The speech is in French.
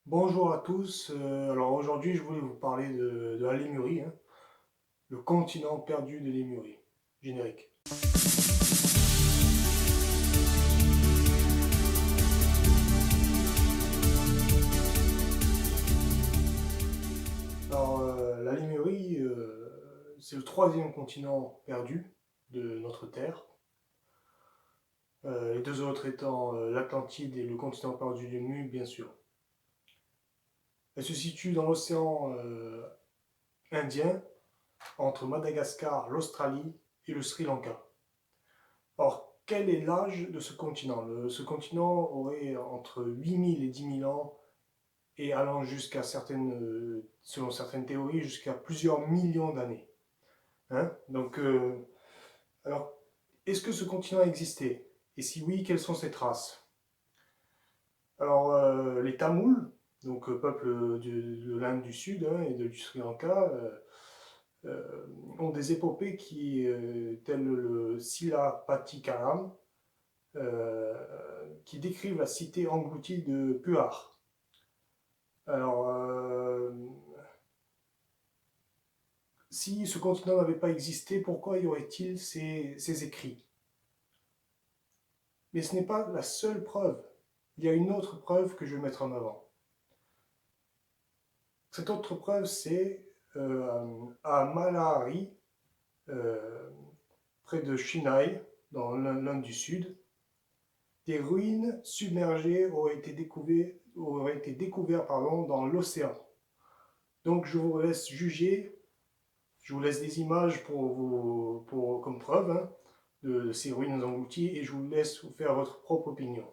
Bonjour à tous, alors aujourd'hui je voulais vous parler de la Lémurie, hein, le continent perdu de Lémurie. Générique. Alors la Lémurie, c'est le troisième continent perdu de notre Terre. Les deux autres étant l'Atlantide et le continent perdu du Mu, bien sûr. Elle se situe dans l'océan Indien, entre Madagascar, l'Australie et le Sri Lanka. Or, quel est l'âge de ce continent? Ce continent aurait entre 8000 et 10 000 ans et allant jusqu'à selon certaines théories, jusqu'à plusieurs millions d'années. Hein. Donc, alors, est-ce que ce continent existait? Et si oui, quelles sont ses traces? Alors, les Tamouls, donc peuple de l'Inde du Sud, hein, et du Sri Lanka, ont des épopées telles le Silapatikaram, qui décrivent la cité engloutie de Puar. Alors, si ce continent n'avait pas existé, pourquoi y aurait-il ces écrits? Mais ce n'est pas la seule preuve. Il y a une autre preuve que je vais mettre en avant. Cette autre preuve, c'est à Malahari, euh, près de Chennai, dans l'Inde du Sud, des ruines submergées auraient été découvertes dans l'océan. Donc je vous laisse juger, je vous laisse des images comme preuve, hein, de ces ruines englouties et je vous laisse vous faire votre propre opinion.